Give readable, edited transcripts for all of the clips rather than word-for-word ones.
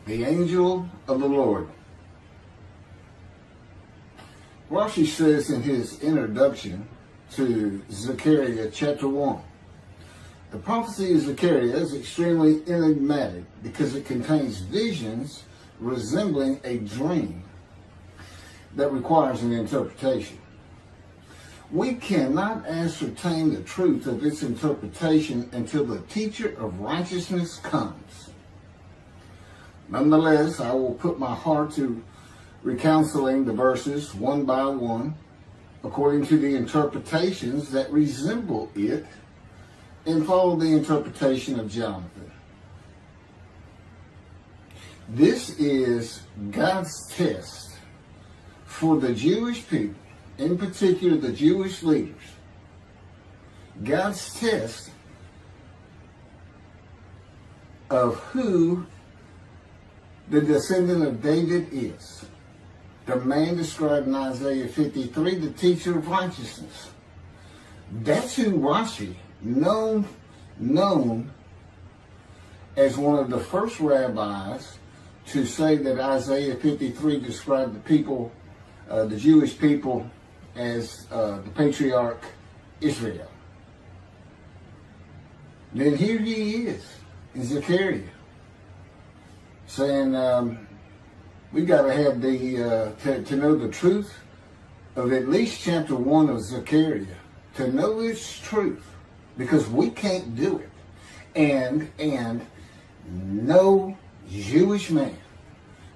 The angel of the Lord. Rashi says in his introduction to Zechariah Chapter 1, the prophecy of Zechariah is extremely enigmatic because it contains visions resembling a dream that requires an interpretation. We cannot ascertain the truth of its interpretation until the teacher of righteousness comes. Nonetheless, I will put my heart to reconciling the verses one by one according to the interpretations that resemble it and follow the interpretation of Jonathan. This is God's test for the Jewish people, in particular the Jewish leaders. God's test of who the descendant of David is. The man described in Isaiah 53, the teacher of righteousness. That's who Rashi, known as one of the first rabbis to say that Isaiah 53 described the people, the Jewish people, as the patriarch Israel. Then here he is in Zechariah saying, we got to have to know the truth of at least chapter 1 of Zechariah, to know its truth, because we can't do it. And no Jewish man,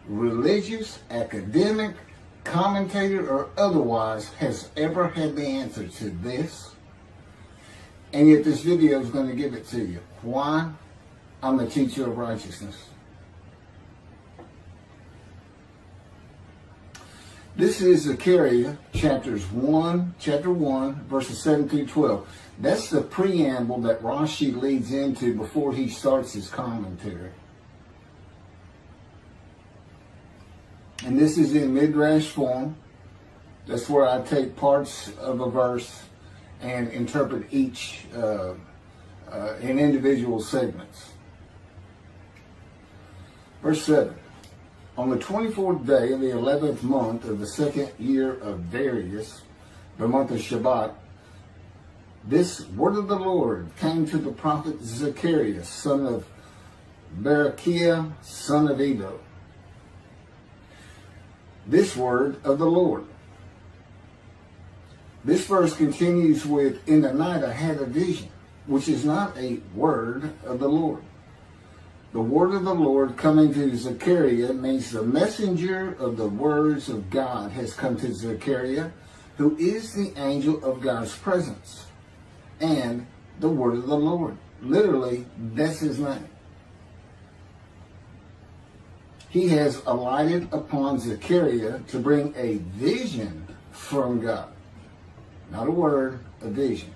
religious, academic, commentator, or otherwise, has ever had the answer to this. And yet this video is going to give it to you. Why? I'm the teacher of righteousness. This is Zechariah chapter 1, verses 7 through 12. That's the preamble that Rashi leads into before he starts his commentary. And this is in Midrash form. That's where I take parts of a verse and interpret each in individual segments. Verse 7. On the 24th day of the 11th month of the second year of Darius, the month of Shebat, this word of the Lord came to the prophet Zechariah, son of Berechiah, son of Iddo. This word of the Lord. This verse continues with, in the night I had a vision, which is not a word of the Lord. The word of the Lord coming to Zechariah means the messenger of the words of God has come to Zechariah, who is the angel of God's presence, and the word of the Lord. Literally, that's his name. He has alighted upon Zechariah to bring a vision from God. Not a word, a vision.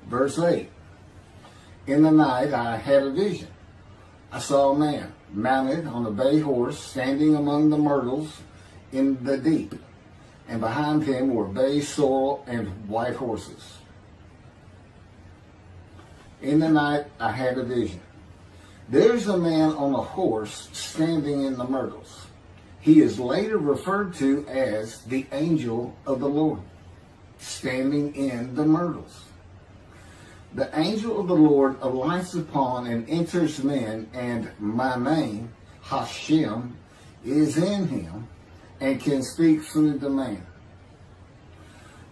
Verse 8. In the night I had a vision. I saw a man mounted on a bay horse standing among the myrtles in the deep, and behind him were bay, sorrel, and white horses. In the night I had a vision. There's a man on a horse standing in the myrtles. He is later referred to as the angel of the Lord, standing in the myrtles. The angel of the Lord alights upon and enters men, and my name, Hashem, is in him and can speak through the man.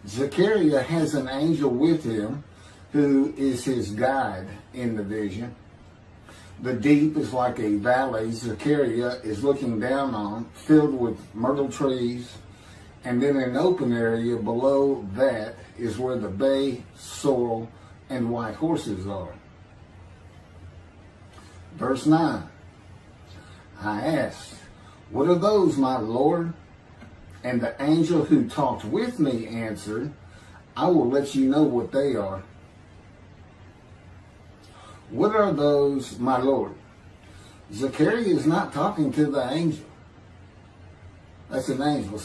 Zechariah has an angel with him who is his guide in the vision. The deep is like a valley Zechariah is looking down on, filled with myrtle trees, and then an open area below that is where the bay, sorrel, and white horses are. Verse 9. I asked, what are those, my Lord? And the angel who talked with me answered, I will let you know what they are. What are those, my Lord? Zechariah is not talking to the angel. That's an angel.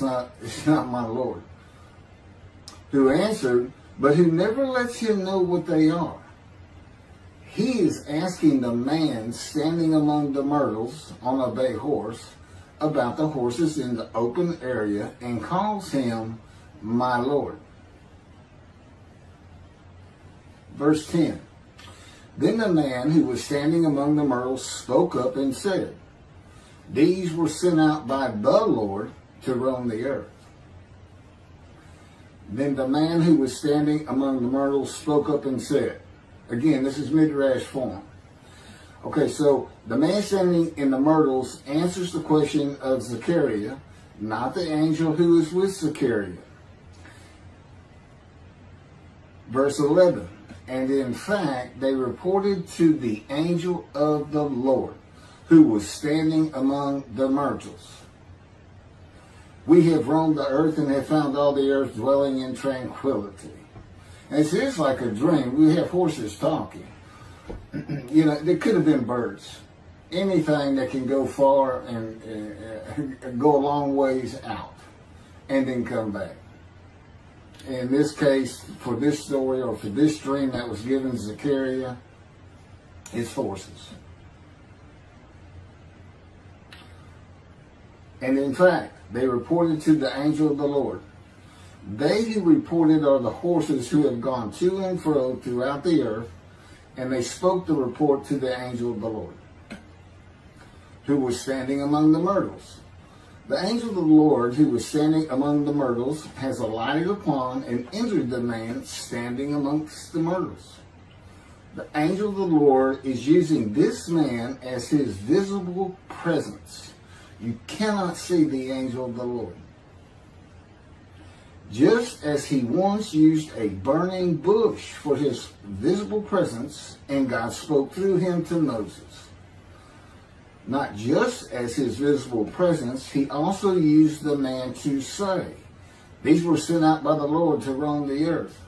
It's not my Lord. Who answered, but who never lets him know what they are. he is asking the man standing among the myrtles on a bay horse about the horses in the open area and calls him my Lord. Verse 10. Then the man who was standing among the myrtles spoke up and said, these were sent out by the Lord to roam the earth. Then the man who was standing among the myrtles spoke up and said, again, this is Midrash form. Okay, so the man standing in the myrtles answers the question of Zechariah, not the angel who is with Zechariah. Verse 11, and in fact, they reported to the angel of the Lord, who was standing among the myrtles. We have roamed the earth and have found all the earth dwelling in tranquility. And it's just like a dream. We have horses talking. You know, they could have been birds. Anything that can go far and go a long ways out and then come back. In this case, for this story or for this dream that was given to Zechariah, it's horses. And in fact, they reported to the angel of the Lord. They who reported are the horses who have gone to and fro throughout the earth, and they spoke the report to the angel of the Lord, who was standing among the myrtles. The angel of the Lord, who was standing among the myrtles, has alighted upon and entered the man standing amongst the myrtles. The angel of the Lord is using this man as his visible presence. You cannot see the angel of the Lord. Just as he once used a burning bush for his visible presence, and God spoke through him to Moses. Not just as his visible presence, he also used the man to say, these were sent out by the Lord to roam the earth.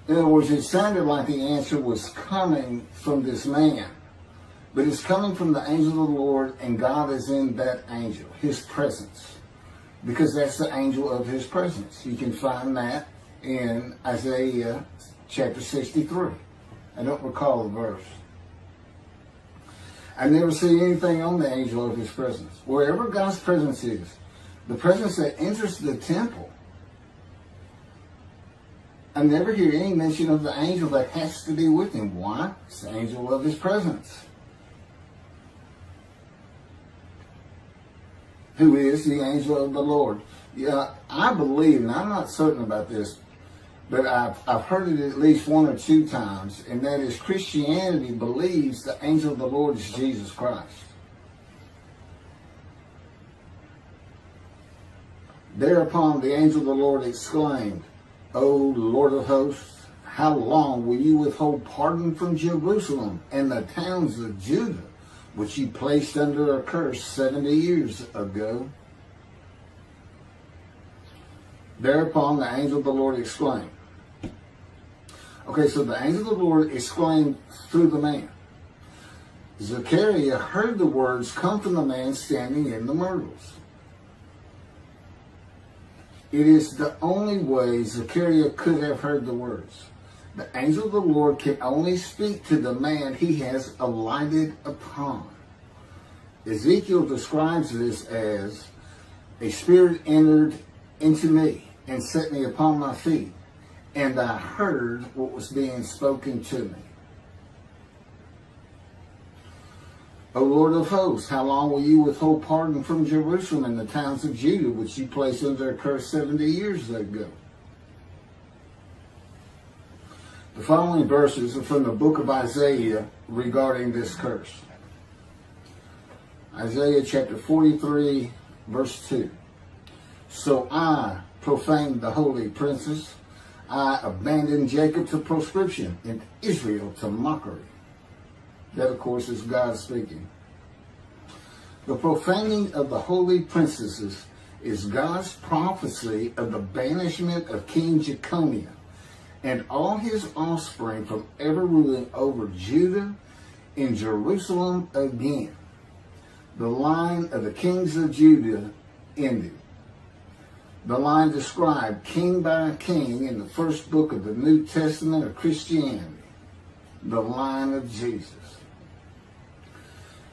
In other words, it sounded like the answer was coming from this man. But it's coming from the angel of the Lord, and God is in that angel, his presence. Because that's the angel of his presence. You can find that in Isaiah chapter 63. I don't recall the verse. I never see anything on the angel of his presence. Wherever God's presence is, the presence that enters the temple, I never hear any mention of the angel that has to be with him. Why? It's the angel of his presence, who is the angel of the Lord. Yeah, I believe, and I'm not certain about this, but I've heard it at least one or two times, and that is Christianity believes the angel of the Lord is Jesus Christ. Thereupon the angel of the Lord exclaimed, O Lord of hosts, how long will you withhold pardon from Jerusalem and the towns of Judah, which you placed under a curse 70 years ago? Thereupon the angel of the Lord exclaimed. Okay, so the angel of the Lord exclaimed through the man. Zechariah heard the words come from the man standing in the myrtles. It is the only way Zechariah could have heard the words. The angel of the Lord can only speak to the man he has alighted upon. Ezekiel describes this as, a spirit entered into me and set me upon my feet, and I heard what was being spoken to me. O Lord of hosts, how long will you withhold pardon from Jerusalem and the towns of Judah, which you placed under a curse 70 years ago? The following verses are from the book of Isaiah regarding this curse. Isaiah chapter 43, verse 2. So I profaned the holy princes. I abandoned Jacob to proscription and Israel to mockery. That, of course, is God speaking. The profaning of the holy princesses is God's prophecy of the banishment of King Jeconiah and all his offspring from ever ruling over Judah and Jerusalem again. The line of the kings of Judah ended. The line described king by king in the first book of the New Testament of Christianity. the line of Jesus.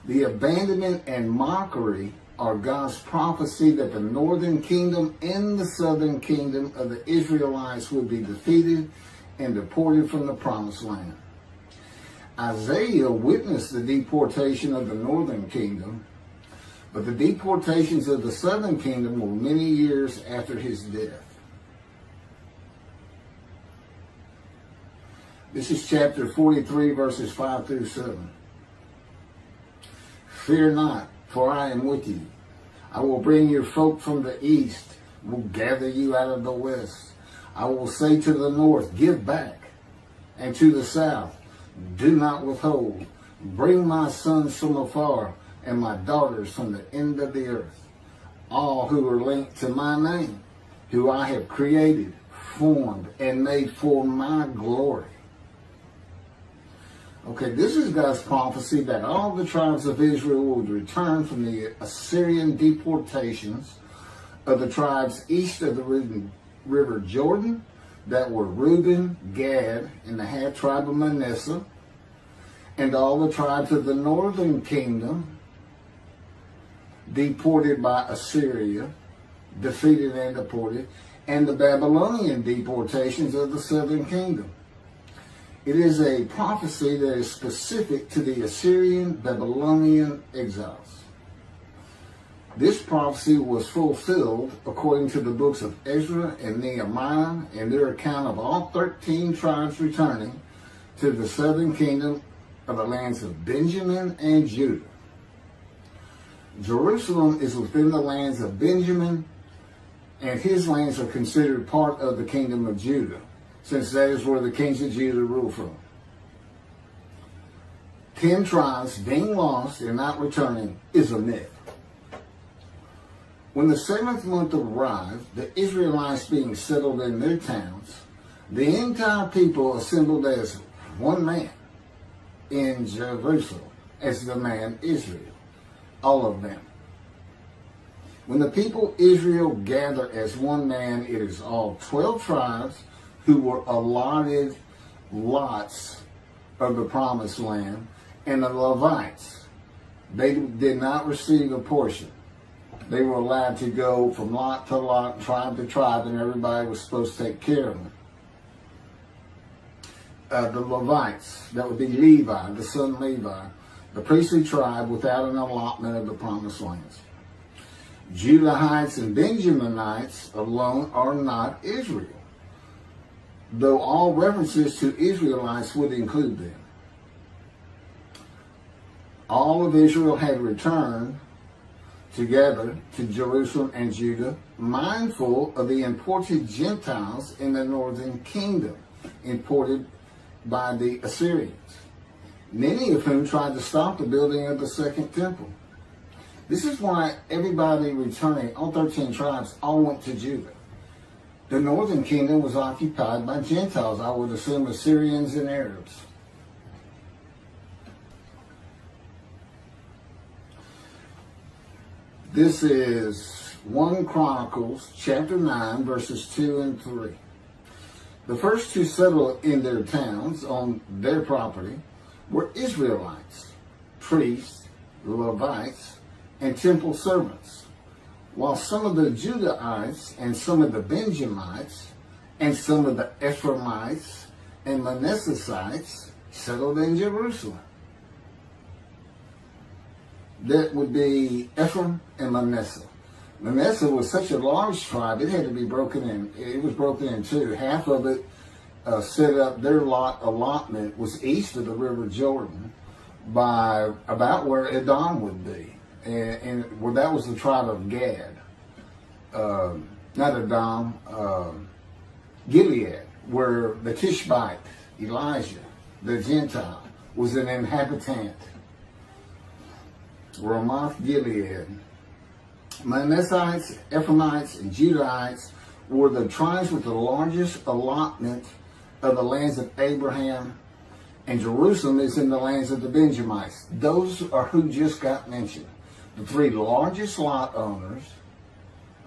The abandonment and mockery are God's prophecy that the northern kingdom and the southern kingdom of the Israelites would be defeated and deported from the promised land. Isaiah witnessed the deportation of the northern kingdom, but the deportations of the southern kingdom were many years after his death. This is chapter 43, verses 5 through 7. Fear not, for I am with you. I will bring your folk from the east, will gather you out of the west. I will say to the north, give back, and to the south, do not withhold. Bring my sons from afar, and my daughters from the end of the earth, all who are linked to my name, who I have created, formed, and made for my glory. Okay, this is God's prophecy that all the tribes of Israel would return from the Assyrian deportations of the tribes east of the river Jordan that were Reuben, Gad, and the half tribe of Manasseh, and all the tribes of the northern kingdom deported by Assyria, defeated and deported, and the Babylonian deportations of the southern kingdom. It is a prophecy that is specific to the Assyrian Babylonian exiles. This prophecy was fulfilled according to the books of Ezra and Nehemiah and their account of all 13 tribes returning to the southern kingdom of the lands of Benjamin and Judah. Jerusalem is within the lands of Benjamin, and his lands are considered part of the kingdom of Judah, since that is where the kings of Judah rule from. 10 tribes being lost and not returning is a myth. When the 7th month arrived, the Israelites being settled in their towns, the entire people assembled as one man in Jerusalem, as the man Israel, all of them. When the people Israel gather as one man, it is all 12 tribes who were allotted lots of the promised land, and the Levites, they did not receive a portion. They were allowed to go from lot to lot, tribe to tribe, and everybody was supposed to take care of them. The Levites, that would be Levi, the son Levi, the priestly tribe without an allotment of the promised lands. Judahites and Benjaminites alone are not Israel, though all references to Israelites would include them. All of Israel had returned together to Jerusalem and Judah, mindful of the imported Gentiles in the northern kingdom, imported by the Assyrians, many of whom tried to stop the building of the second temple. This is why everybody returning, all 13 tribes, all went to Judah. The northern kingdom was occupied by Gentiles, I would assume Assyrians and Arabs. This is 1 Chronicles chapter 9, verses 2 and 3. The first to settle in their towns on their property were Israelites, priests, Levites, and temple servants, while some of the Judahites and some of the Benjamites and some of the Ephraimites and Manassesites settled in Jerusalem. That would be Ephraim and Manasseh. Manasseh was such a large tribe, it had to be broken in. It was broken in two. Half of it set up, their allotment was east of the river Jordan by about where Edom would be. And well, that was the tribe of Gad. Not Edom, Gilead, where the Tishbite, Elijah, the Gentile, was an inhabitant. Ramoth Gilead. Manassites, Ephraimites, and Judahites were the tribes with the largest allotment of the lands of Abraham, and Jerusalem is in the lands of the Benjamites. Those are who just got mentioned. The three largest lot owners.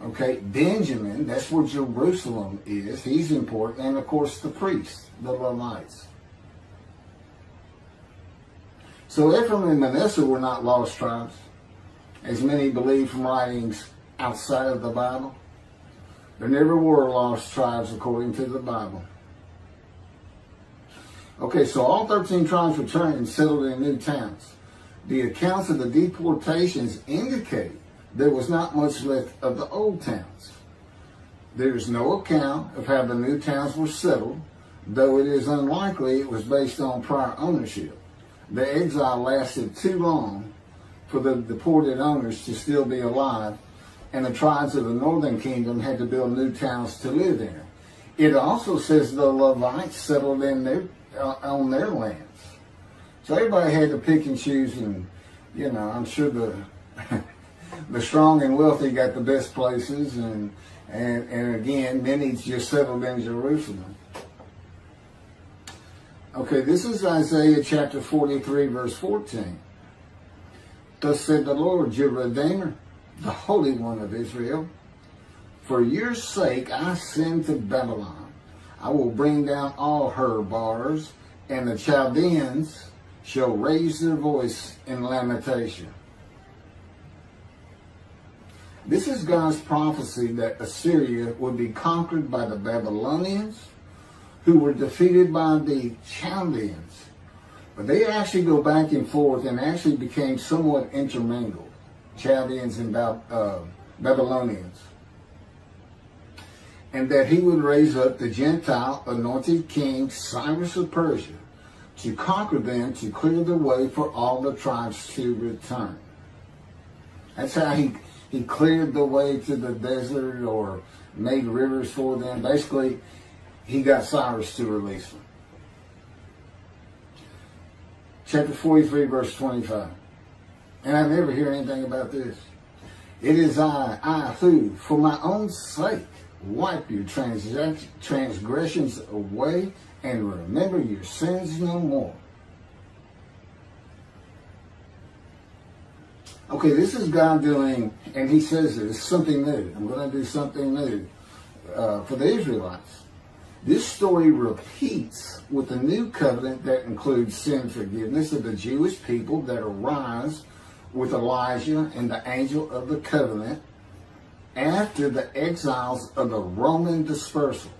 Okay, Benjamin, that's where Jerusalem is. He's important. And of course the priests, the Levites. So Ephraim and Manasseh were not lost tribes, as many believe from writings outside of the Bible. There never were lost tribes according to the Bible. Okay, so all 13 tribes returned and settled in new towns. The accounts of the deportations indicate there was not much left of the old towns. There is no account of how the new towns were settled, though it is unlikely it was based on prior ownership. The exile lasted too long for the deported owners to still be alive, and the tribes of the northern kingdom had to build new towns to live in. It also says the Levites settled in on their lands. So everybody had to pick and choose, and I'm sure the the strong and wealthy got the best places, and again, many just settled in Jerusalem. Okay, this is Isaiah chapter 43, verse 14. Thus said the Lord, your Redeemer, the Holy One of Israel, for your sake I send to Babylon. I will bring down all her bars, and the Chaldeans shall raise their voice in lamentation. This is God's prophecy that Assyria would be conquered by the Babylonians, who were defeated by the Chaldeans. But they actually go back and forth and actually became somewhat intermingled, Chaldeans and Babylonians. And that he would raise up the Gentile anointed king Cyrus of Persia to conquer them, to clear the way for all the tribes to return. That's how he cleared the way to the desert, or made rivers for them. Basically, he got Cyrus to release them. Chapter 43, verse 25. And I never hear anything about this. It is I who, for my own sake, wipe your transgressions away and remember your sins no more. Okay, this is God doing, and he says it's something new. I'm going to do something new for the Israelites. This story repeats with the new covenant that includes sin forgiveness of the Jewish people that arise with Elijah and the angel of the covenant after the exiles of the Roman dispersal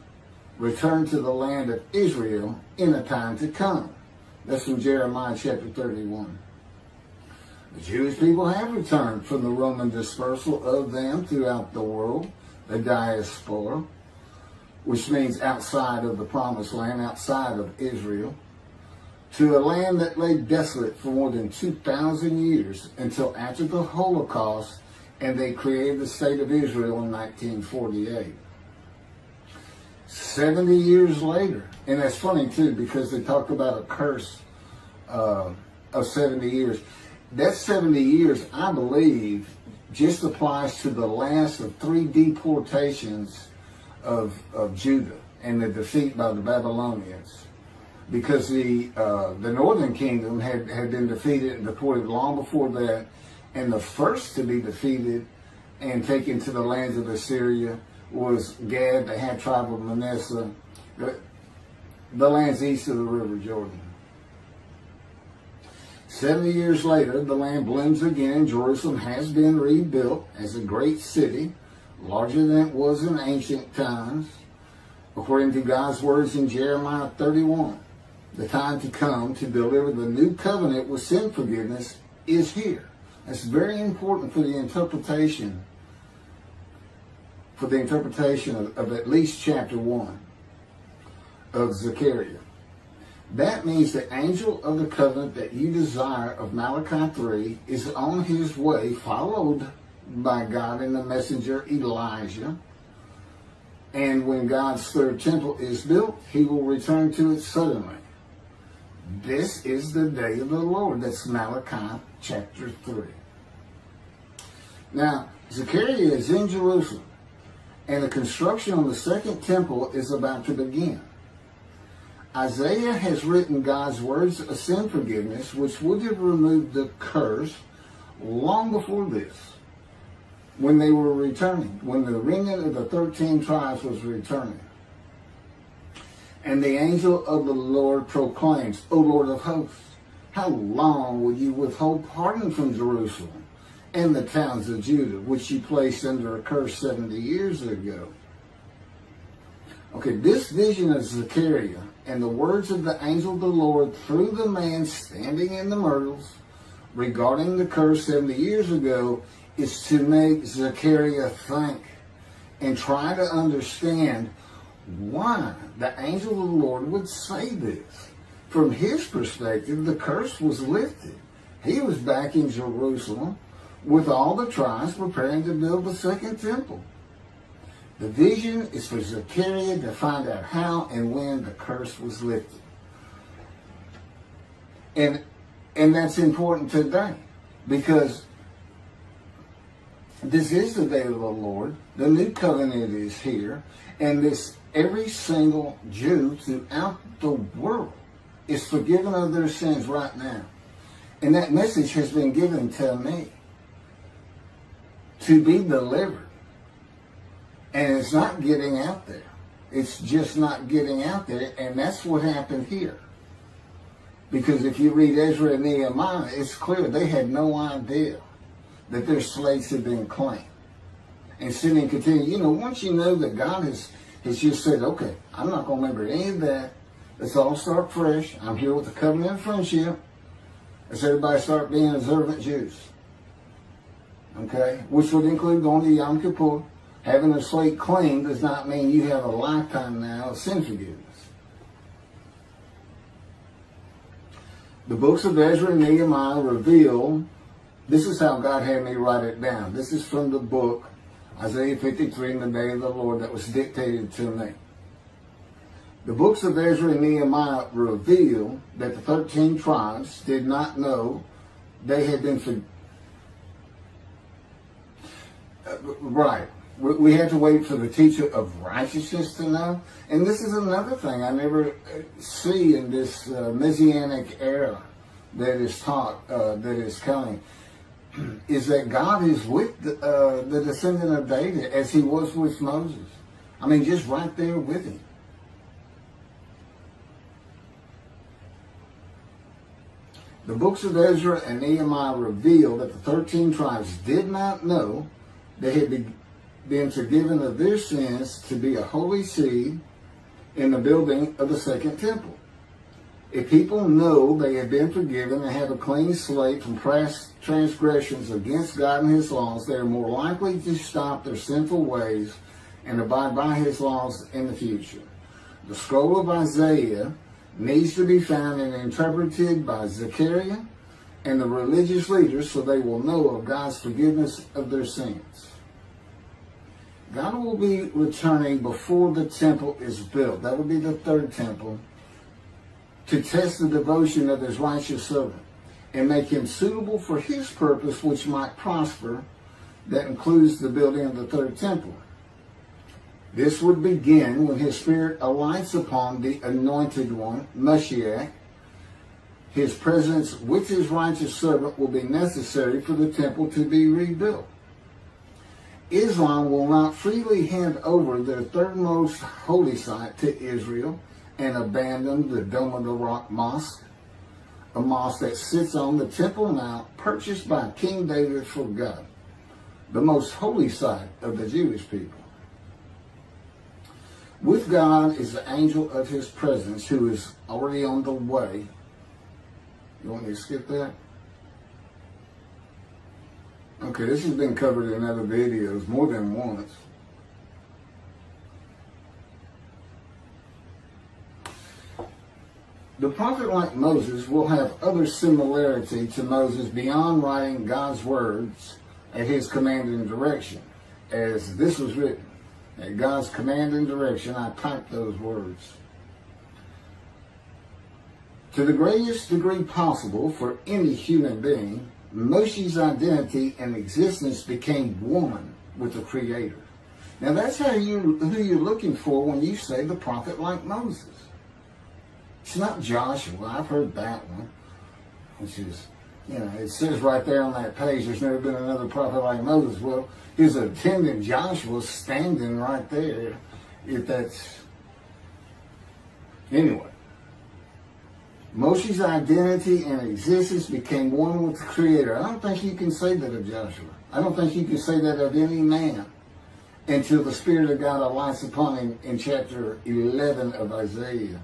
return to the land of Israel in a time to come. That's from Jeremiah chapter 31. The Jewish people have returned from the Roman dispersal of them throughout the world, the diaspora, which means outside of the promised land, outside of Israel, to a land that lay desolate for more than 2,000 years until after the Holocaust, and they created the state of Israel in 1948. 70 years later, and that's funny too, because they talk about a curse of 70 years. That 70 years, I believe, just applies to the last of 3 deportations of Judah and the defeat by the Babylonians, because the northern kingdom had been defeated and deported long before that, and the first to be defeated and taken to the lands of Assyria was Gad, the half tribe of Manasseh, the lands east of the River Jordan. 70 years later, the land blooms again. Jerusalem has been rebuilt as a great city, larger than it was in ancient times, according to God's words in Jeremiah 31. The time to come to deliver the new covenant with sin forgiveness is here. That's very important for the interpretation of at least chapter 1 of Zechariah. That means the angel of the covenant that you desire of Malachi 3 is on his way, followed by God and the messenger Elijah. And when God's third temple is built, he will return to it suddenly. This is the day of the Lord. That's Malachi chapter 3. Now, Zechariah is in Jerusalem, and the construction on the second temple is about to begin. Isaiah has written God's words of sin forgiveness, which would have removed the curse long before this, when they were returning, when the remnant of the 13 tribes was returning. And the angel of the Lord proclaims, O Lord of hosts, How long will you withhold pardon from Jerusalem and the towns of Judah, which you placed under a curse 70 years ago? Okay, this vision of Zechariah and the words of the angel of the Lord through the man standing in the myrtles regarding the curse 70 years ago is to make Zechariah think and try to understand why the angel of the Lord would say this. From his perspective, the curse was lifted. He was back in Jerusalem with all the tribes preparing to build the second temple. The vision is for Zechariah to find out how and when the curse was lifted. And that's important today, because this is the day of the Lord. The new covenant is here. And every single Jew throughout the world is forgiven of their sins right now. And that message has been given to me to be delivered. And it's not getting out there. It's just not getting out there. And that's what happened here. Because if you read Ezra and Nehemiah, it's clear they had no idea that their slates had been claimed. And sin and continue. You know, once you know that God has just said, okay, I'm not going to remember any of that. Let's all start fresh. I'm here with the covenant of friendship. Let's everybody start being observant Jews. Okay? Which would include going to Yom Kippur. Having a slate clean does not mean you have a lifetime now of sin forgiveness. The books of Ezra and Nehemiah reveal, this is how God had me write it down. This is from the book, Isaiah 53, in the day of the Lord, that was dictated to me. The books of Ezra and Nehemiah reveal that the 13 tribes did not know they had been right. We had to wait for the teacher of righteousness to know. And this is another thing I never see in this Messianic era that is taught, that is coming, is that God is with the descendant of David as he was with Moses. I mean, just right there with him. The books of Ezra and Nehemiah reveal that the 13 tribes did not know they had been forgiven of their sins to be a holy seed in the building of the second temple. If people know they have been forgiven and have a clean slate from past transgressions against God and his laws, they are more likely to stop their sinful ways and abide by his laws in the future. The scroll of Isaiah needs to be found and interpreted by Zechariah and the religious leaders so they will know of God's forgiveness of their sins. God will be returning before the temple is built. That would be the third temple, to test the devotion of his righteous servant and make him suitable for his purpose, which might prosper. That includes the building of the third temple. This would begin when his spirit alights upon the anointed one, Moshiach. His presence with his righteous servant will be necessary for the temple to be rebuilt. Islam will not freely hand over their third most holy site to Israel and abandon the Dome of the Rock Mosque, a mosque that sits on the Temple Mount purchased by King David for God, the most holy site of the Jewish people. With God is the angel of his presence who is already on the way. You want me to skip that? Okay, this has been covered in other videos more than once. The prophet like Moses will have other similarity to Moses beyond writing God's words at his command and direction. As this was written, at God's command and direction, I typed those words. To the greatest degree possible for any human being, Moshe's identity and existence became one with the Creator. Now that's who you're looking for when you say the prophet like Moses. It's not Joshua. I've heard that one, which is, it says right there on that page, there's never been another prophet like Moses. Well, his attendant Joshua standing right there, if that's, anyway. Moshe's identity and existence became one with the Creator. I don't think you can say that of Joshua. I don't think you can say that of any man until the Spirit of God alights upon him in chapter 11 of Isaiah.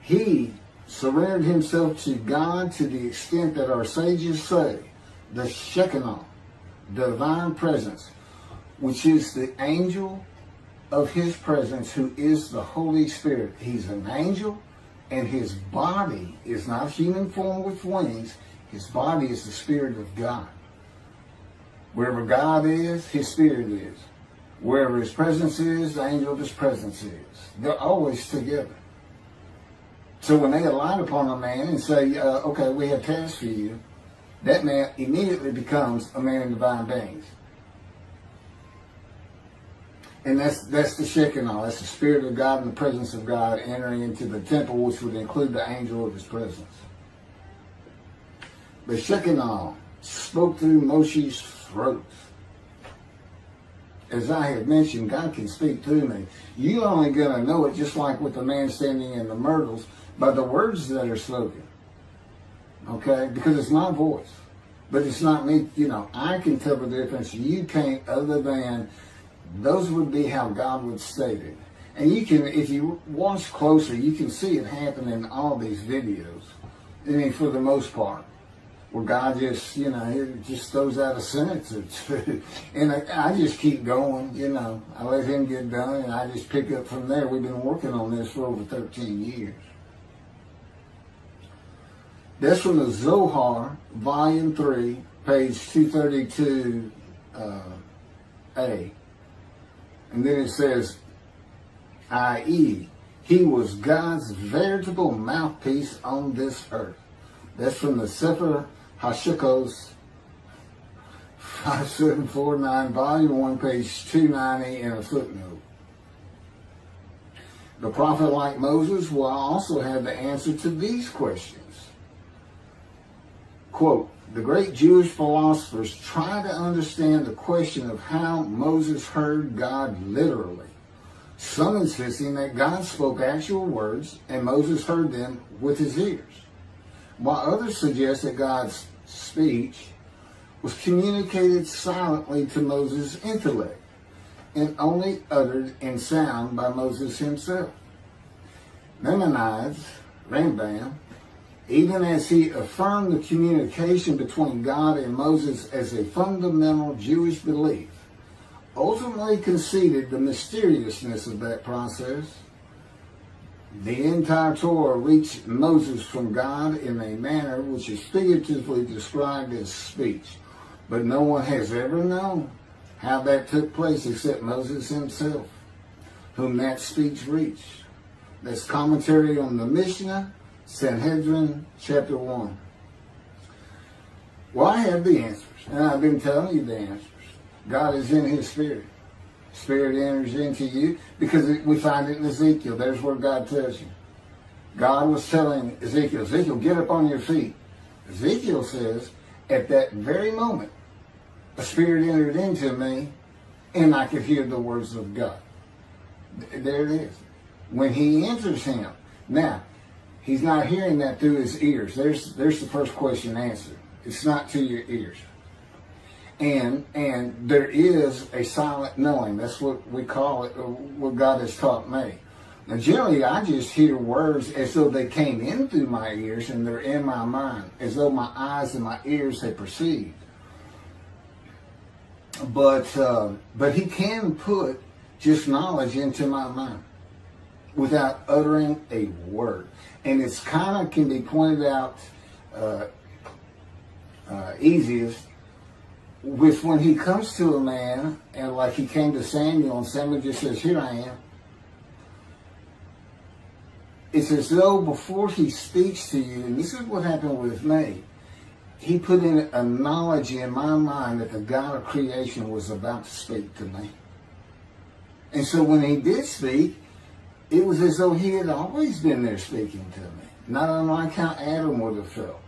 He surrendered himself to God to the extent that our sages say the Shekinah, divine presence, which is the angel of his presence, who is the Holy Spirit. He's an angel, and his body is not human form with wings. His body is the Spirit of God. Wherever God is, his Spirit is. Wherever his presence is, the angel of his presence is. They're always together. So when they alight upon a man and say, okay, we have tasks for you, that man immediately becomes a man in divine beings. And that's the Shekinah. That's the Spirit of God and the presence of God entering into the temple, which would include the angel of his presence. The Shekinah spoke through Moshe's throat. As I have mentioned, God can speak through me. You're only going to know it, just like with the man standing in the myrtles, by the words that are spoken. Okay? Because it's my voice. But it's not me. You know, I can tell the difference. You can't, other than those would be how God would state it. And you can, if you watch closer, you can see it happen in all these videos. I mean, for the most part. Where God just, you know, it just throws out a sentence or two. And I just keep going, you know. I let him get done, and I just pick up from there. We've been working on this for over 13 years. That's from the Zohar, Volume 3, page 232a. And then it says, i.e., he was God's veritable mouthpiece on this earth. That's from the Sefer Hashikos, 5749, Volume 1, page 290, and a footnote. The prophet, like Moses, will also have the answer to these questions. Quote, the great Jewish philosophers try to understand the question of how Moses heard God literally. Some insisting that God spoke actual words and Moses heard them with his ears, while others suggest that God's speech was communicated silently to Moses' intellect and only uttered in sound by Moses himself. Maimonides, Rambam, even as he affirmed the communication between God and Moses as a fundamental Jewish belief, ultimately conceded the mysteriousness of that process. The entire Torah reached Moses from God in a manner which is figuratively described as speech, but no one has ever known how that took place except Moses himself, whom that speech reached. That's commentary on the Mishnah, Sanhedrin, Chapter 1. Well, I have the answers, and I've been telling you the answers. God is in his Spirit. Spirit enters into you, because we find it in Ezekiel. There's where God tells you. God was telling Ezekiel, Ezekiel, get up on your feet. Ezekiel says, at that very moment, a spirit entered into me, and I could hear the words of God. There it is. When he enters him. Now, he's not hearing that through his ears. There's the first question answered. It's not to your ears. And there is a silent knowing. That's what we call it, what God has taught me. Now, generally, I just hear words as though they came in through my ears and they're in my mind, as though my eyes and my ears had perceived. But he can put just knowledge into my mind without uttering a word. And it's kind of can be pointed out easiest with when he comes to a man, and like he came to Samuel, and Samuel just says, here I am. It's as though before he speaks to you, and this is what happened with me, he put in a knowledge in my mind that the God of creation was about to speak to me. And so when he did speak, it was as though he had always been there speaking to me. Not unlike how Adam would have felt.